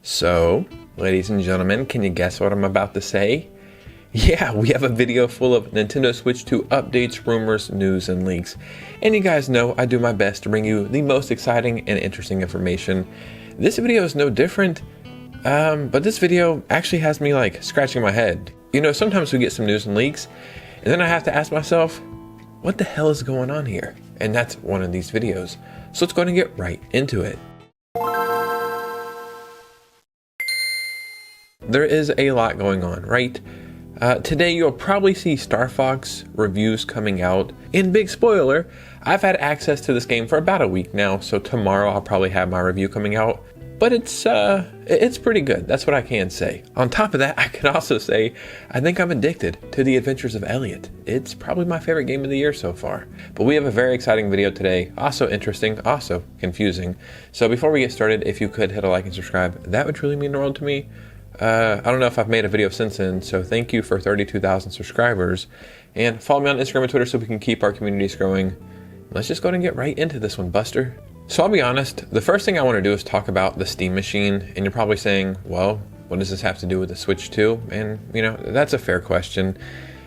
So, ladies and gentlemen, can you guess what I'm about to say? Yeah, we have a video full of Nintendo Switch 2 updates, rumors, news, and leaks. And you guys know I do my best to bring you the most exciting and interesting information. This video is no different, but this video actually has me like scratching my head. You know, sometimes we get some news and leaks, and then I have to ask myself, what the hell is going on here? And that's one of these videos. So let's go ahead and get right into it. There is a lot going on, right? Today you'll probably see Star Fox reviews coming out. And big spoiler, I've had access to this game for about a week now, so tomorrow I'll probably have my review coming out. But it's pretty good, that's what I can say. On top of that, I can also say I think I'm addicted to The Adventures of Elliot. It's probably my favorite game of the year so far. But we have a very exciting video today, also interesting, also confusing. So before we get started, if you could hit a like and subscribe, that would truly mean the world to me. I don't know if I've made a video since then, so thank you for 32,000 subscribers. And follow me on Instagram and Twitter so we can keep our communities growing. Let's just go ahead and get right into this one, Buster. So I'll be honest, the first thing I want to do is talk about the Steam machine, and you're probably saying, well, what does this have to do with the Switch 2? And, you know, that's a fair question.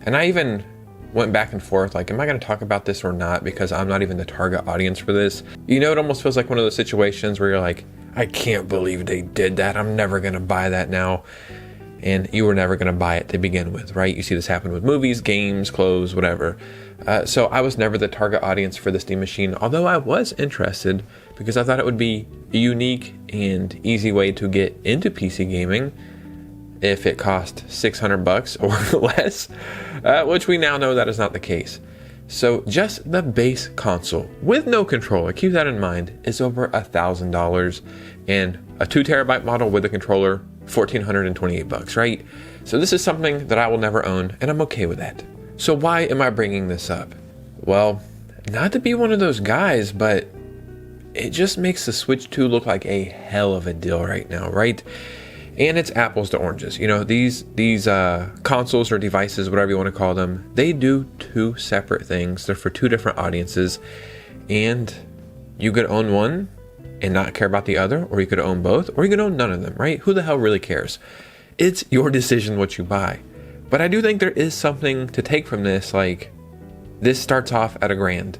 And I even went back and forth, like, am I going to talk about this or not? Because I'm not even the target audience for this. You know, it almost feels like one of those situations where you're like, I can't believe they did that. I'm never going to buy that now. And you were never going to buy it to begin with, right? You see this happen with movies, games, clothes, whatever. So I was never the target audience for the Steam machine, although I was interested because I thought it would be a unique and easy way to get into PC gaming if it cost $600 or less, which we now know that is not the case. So just the base console with no controller, keep that in mind, is over $1,000, and a 2 terabyte model with a controller, $1,428, right? So this is something that I will never own, and I'm okay with that. So why am I bringing this up? Well, not to be one of those guys, but it just makes the Switch 2 look like a hell of a deal right now, right? And it's apples to oranges. You know, these consoles or devices, whatever you want to call them, they do two separate things. They're for two different audiences, and you could own one and not care about the other, or you could own both, or you could own none of them, right? Who the hell really cares? It's your decision what you buy. But I do think there is something to take from this. Like, this starts off at $1,000.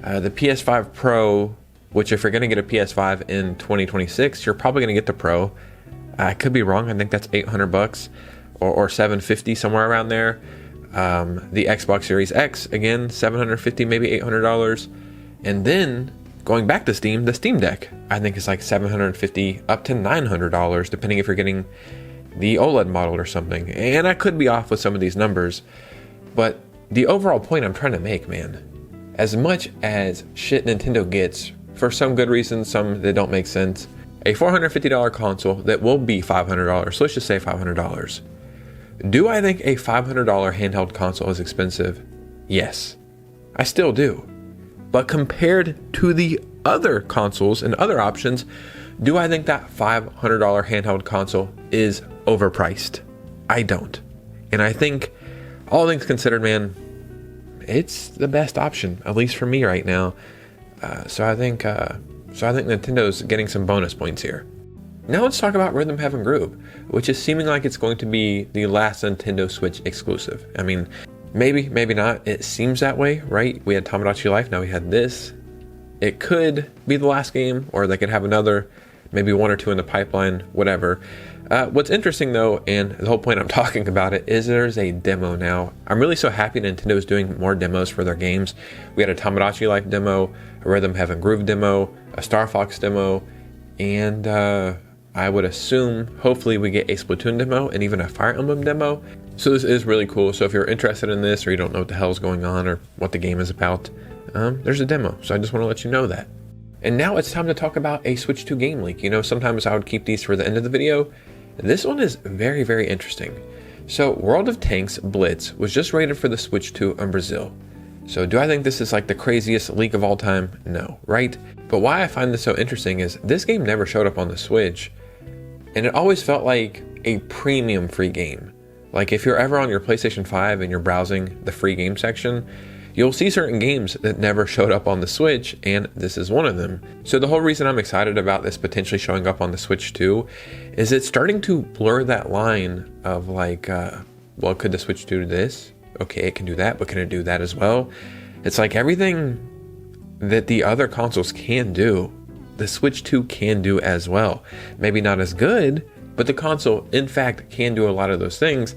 The PS5 Pro, which if you're going to get a PS5 in 2026, you're probably going to get the Pro. I could be wrong. I think that's $800 or $750, somewhere around there. The Xbox Series X, again, $750, maybe $800. And then going back to Steam, the Steam Deck, I think is like $750 up to $900, depending if you're getting the OLED model or something. And I could be off with some of these numbers, but the overall point I'm trying to make, man, as much as shit Nintendo gets, for some good reasons, some that don't make sense, a $450 console that will be $500, so let's just say $500. Do I think a $500 handheld console is expensive? Yes, I still do. But compared to the other consoles and other options, do I think that $500 handheld console is overpriced? I don't. And I think, all things considered, man, it's the best option, at least for me right now. So I think Nintendo's getting some bonus points here. Now let's talk about Rhythm Heaven Groove, which is seeming like it's going to be the last Nintendo Switch exclusive. I mean, maybe, maybe not. It seems that way, right? We had Tamagotchi Life, now we had this. It could be the last game, or they could have another, maybe one or two in the pipeline, whatever. What's interesting though, and the whole point I'm talking about it, is there's a demo now. I'm really so happy Nintendo is doing more demos for their games. We had a Tamagotchi Life demo, a Rhythm Heaven Groove demo, a Star Fox demo, and I would assume, hopefully we get a Splatoon demo and even a Fire Emblem demo. So this is really cool. So if you're interested in this, or you don't know what the hell is going on or what the game is about, there's a demo. So I just want to let you know that. And now it's time to talk about a Switch 2 game leak. You know, sometimes I would keep these for the end of the video. This one is very, very interesting. So World of Tanks Blitz was just rated for the Switch 2 in Brazil. So do I think this is like the craziest leak of all time? No, right? But why I find this so interesting is this game never showed up on the Switch, and it always felt like a premium free game. Like if you're ever on your PlayStation 5 and you're browsing the free game section, you'll see certain games that never showed up on the Switch, and this is one of them. So the whole reason I'm excited about this potentially showing up on the Switch too is it's starting to blur that line of like, well, could the Switch do this? Okay, it can do that, but can it do that as well? It's like everything that the other consoles can do, the Switch 2 can do as well. Maybe not as good, but the console, in fact, can do a lot of those things.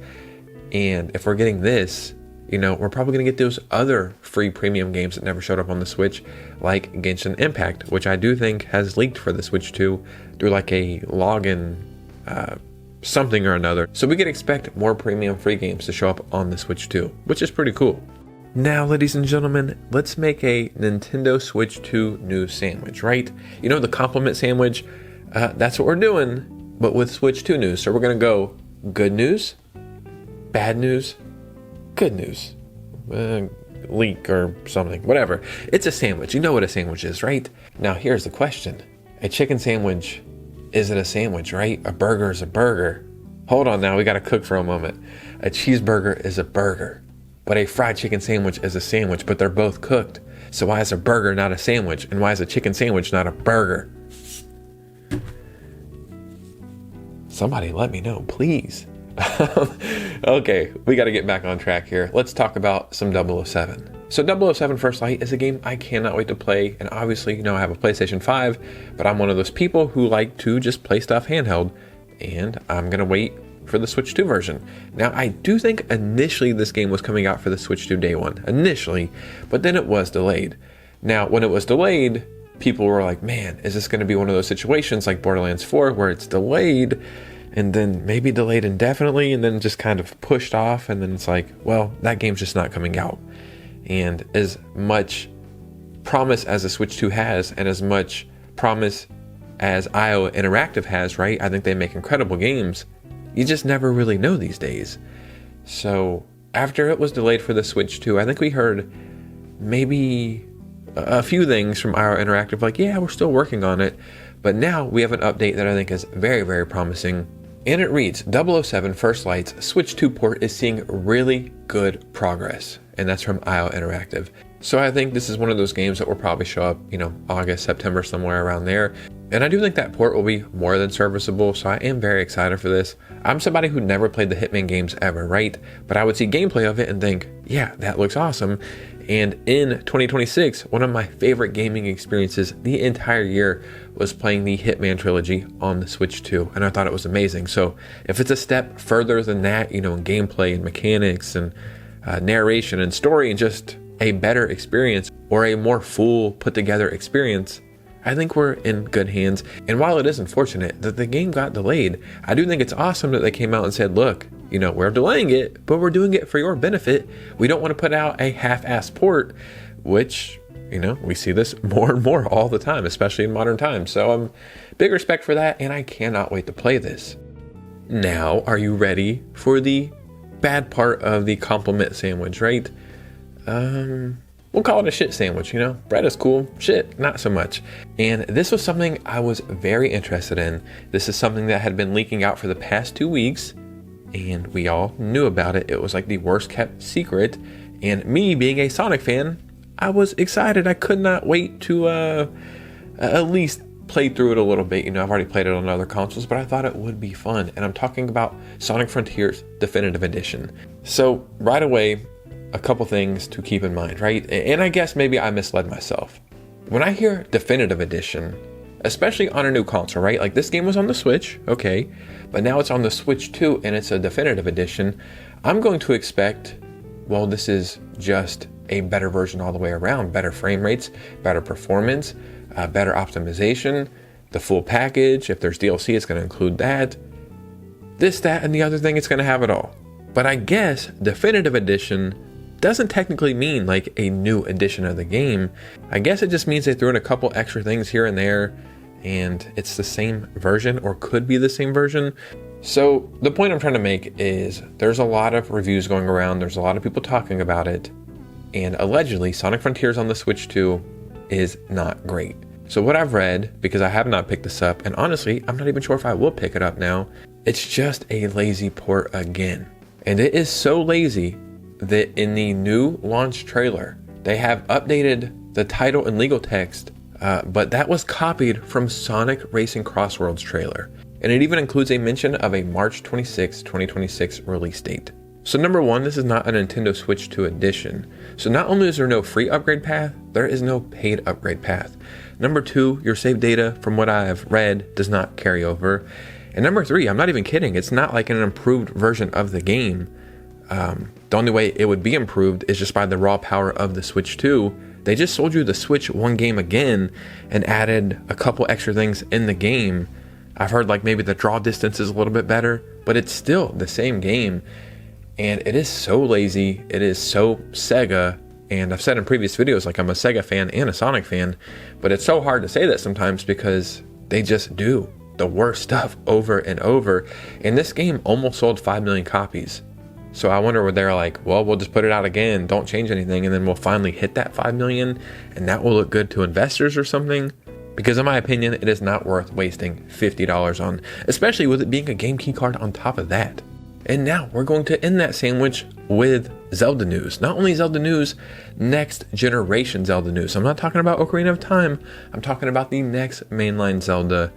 And if we're getting this, you know, we're probably going to get those other free premium games that never showed up on the Switch, like Genshin Impact, which I do think has leaked for the Switch 2 through like a login something or another. So we could expect more premium free games to show up on the Switch 2, which is pretty cool. Now, ladies and gentlemen, let's make a Nintendo Switch 2 news sandwich, right? You know, the compliment sandwich, that's what we're doing, but with Switch 2 news. So we're going to go good news, bad news, good news, leak or something, whatever. It's a sandwich. You know what a sandwich is, right? Now, here's the question. A chicken sandwich, is it a sandwich, right? A burger is a burger. Hold on now, we got to cook for a moment. A cheeseburger is a burger. But a fried chicken sandwich is a sandwich, but they're both cooked. So why is a burger not a sandwich? And why is a chicken sandwich not a burger? Somebody let me know, please. Okay, we got to get back on track here. Let's talk about some 007. So 007 First Light is a game I cannot wait to play. And obviously, you know, I have a PlayStation 5, but I'm one of those people who like to just play stuff handheld. And I'm going to wait for the Switch 2 version. Now, I do think initially this game was coming out for the Switch 2 day one, initially, but then it was delayed. Now, when it was delayed, people were like, man, is this going to be one of those situations like Borderlands 4 where it's delayed and then maybe delayed indefinitely and then just kind of pushed off, and then it's like, well, that game's just not coming out. And as much promise as the Switch 2 has, and as much promise as IO Interactive has, right? I think they make incredible games. You just never really know these days. So after it was delayed for the Switch 2, I think we heard maybe a few things from IO Interactive, like, yeah, we're still working on it. But now we have an update that I think is very, very promising. And it reads, 007 First Light's Switch 2 port is seeing really good progress. And that's from IO Interactive. So I think this is one of those games that will probably show up, you know, August, September, somewhere around there. And I do think that port will be more than serviceable, so I am very excited for this. I'm somebody who never played the Hitman games ever, right? But I would see gameplay of it and think, yeah, that looks awesome. And in 2026, one of my favorite gaming experiences the entire year was playing the Hitman trilogy on the Switch 2, and I thought it was amazing. So if it's a step further than that, you know, in gameplay and mechanics and narration and story and just a better experience or a more full put together experience, I think we're in good hands. And while it is unfortunate that the game got delayed, I do think it's awesome that they came out and said, look, you know, we're delaying it, but we're doing it for your benefit. We don't want to put out a half-assed port, which, you know, we see this more and more all the time, especially in modern times. So big respect for that, and I cannot wait to play this. Now, are you ready for the bad part of the compliment sandwich, right? We'll call it a shit sandwich, you know? Bread is cool, shit, not so much. And this was something I was very interested in. This is something that had been leaking out for the past 2 weeks, and we all knew about it. It was like the worst kept secret. And me being a Sonic fan, I was excited. I could not wait to at least play through it a little bit. You know, I've already played it on other consoles, but I thought it would be fun. And I'm talking about Sonic Frontiers Definitive Edition. So right away, a couple things to keep in mind, right? And I guess maybe I misled myself. When I hear Definitive Edition, especially on a new console, right? Like this game was on the Switch, okay, but now it's on the Switch 2 and it's a Definitive Edition. I'm going to expect, well, this is just a better version all the way around. Better frame rates, better performance, better optimization, the full package. If there's DLC, it's going to include that. This, that, and the other thing, it's going to have it all. But I guess Definitive Edition doesn't technically mean like a new edition of the game. I guess it just means they threw in a couple extra things here and there, and it's the same version or could be the same version. So the point I'm trying to make is there's a lot of reviews going around. There's a lot of people talking about it, and allegedly Sonic Frontiers on the Switch 2 is not great. So what I've read, because I have not picked this up, and honestly, I'm not even sure if I will pick it up now, it's just a lazy port again. And it is so lazy that in the new launch trailer, They have updated the title and legal text, but that was copied from Sonic Racing Crossworlds trailer. And it even includes a mention of a March 26, 2026 release date. So number one, this is not a Nintendo Switch 2 edition. So not only is there no free upgrade path, there is no paid upgrade path. Number two, your save data, from what I have read, does not carry over. And number three, I'm not even kidding, it's not like an improved version of the game. The only way it would be improved is just by the raw power of the Switch 2. They just sold you the Switch 1 game again and added a couple extra things in the game. I've heard like maybe the draw distance is a little bit better, but it's still the same game. And it is so lazy, it is so Sega, and I've said in previous videos like I'm a Sega fan and a Sonic fan, but it's so hard to say that sometimes because they just do the worst stuff over and over. And this game almost sold 5 million copies. So I wonder what they're like, well, we'll just put it out again, don't change anything, and then we'll finally hit that 5 million, and that will look good to investors or something. Because in my opinion, it is not worth wasting $50 on, especially with it being a game key card on top of that. And now we're going to end that sandwich with Zelda news. Not only Zelda news, next generation Zelda news. I'm not talking about Ocarina of Time. I'm talking about the next mainline Zelda.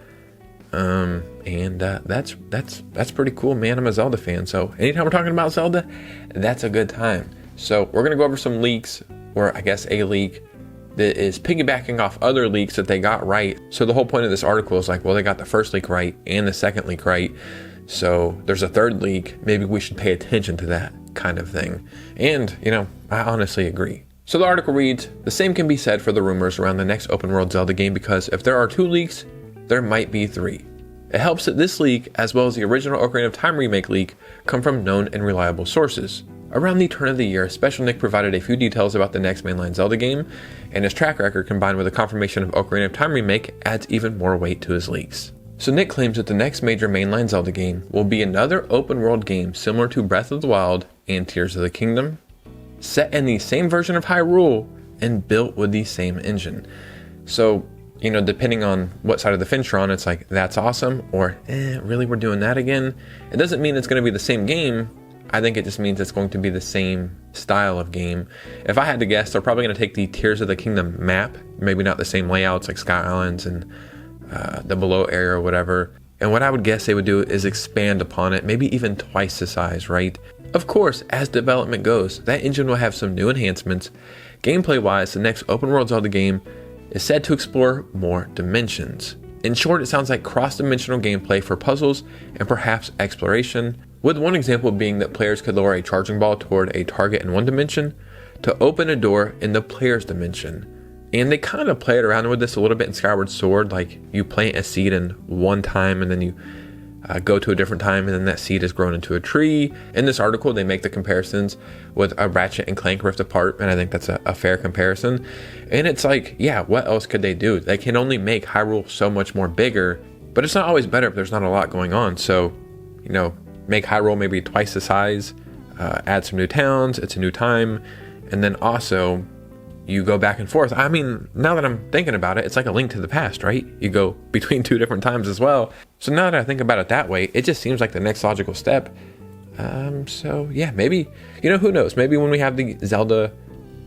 That's pretty cool, man. I'm a Zelda fan, so anytime we're talking about Zelda, that's a good time. So we're gonna go over some leaks, or I guess a leak that is piggybacking off other leaks that they got right. So the whole point of this article is like, well, they got the first leak right and the second leak right. So there's a third leak, maybe we should pay attention to that kind of thing. And, you know, I honestly agree. So the article reads, the same can be said for the rumors around the next open world Zelda game, because if there are 2 leaks, there might be 3. It helps that this leak, as well as the original Ocarina of Time remake leak, come from known and reliable sources. Around the turn of the year, Special Nick provided a few details about the next mainline Zelda game, and his track record combined with a confirmation of Ocarina of Time remake adds even more weight to his leaks. So Nick claims that the next major mainline Zelda game will be another open world game similar to Breath of the Wild and Tears of the Kingdom, set in the same version of Hyrule and built with the same engine. So, you know, depending on what side of the fence you're on, it's like, that's awesome, or really, we're doing that again? It doesn't mean it's going to be the same game. I think it just means it's going to be the same style of game. If I had to guess, they're probably going to take the Tears of the Kingdom map, maybe not the same layouts like Sky Islands and the below area or whatever. And what I would guess they would do is expand upon it, maybe even twice the size, right? Of course, as development goes, that engine will have some new enhancements. Gameplay wise, the next open world Zelda game is said to explore more dimensions. In short, it sounds like cross-dimensional gameplay for puzzles and perhaps exploration, with one example being that players could lower a charging ball toward a target in one dimension to open a door in the player's dimension. And they kind of played around with this a little bit in Skyward Sword, like you plant a seed in one time and then you go to a different time and then that seed is grown into a tree. In this article, they make the comparisons with a Ratchet and Clank Rift Apart, and I think that's a fair comparison. And it's like, yeah, what else could they do? They can only make Hyrule so much more bigger, but it's not always better if there's not a lot going on. So, you know, make Hyrule maybe twice the size, add some new towns, it's a new time, and then also you go back and forth. I mean, now that I'm thinking about it, it's like a Link to the Past, right? You go between 2 different times as well. So now that I think about it that way, it just seems like the next logical step. So yeah, maybe, you know, who knows? Maybe when we have the Zelda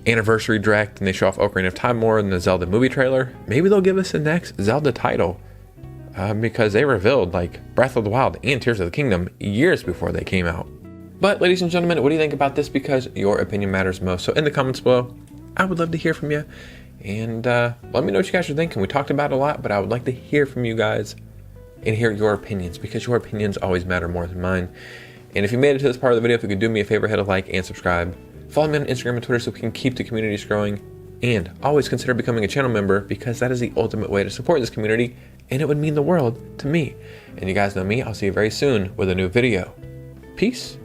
Anniversary Direct and they show off Ocarina of Time more in the Zelda movie trailer, maybe they'll give us the next Zelda title. Because they revealed like Breath of the Wild and Tears of the Kingdom years before they came out. But ladies and gentlemen, what do you think about this? Because your opinion matters most. So in the comments below, I would love to hear from you, and let me know what you guys are thinking. We talked about it a lot, but I would like to hear from you guys and hear your opinions, because your opinions always matter more than mine. And if you made it to this part of the video, if you could do me a favor, hit a like and subscribe. Follow me on Instagram and Twitter so we can keep the communities growing, and always consider becoming a channel member, because that is the ultimate way to support this community, and it would mean the world to me. And you guys know me, I'll see you very soon with a new video. Peace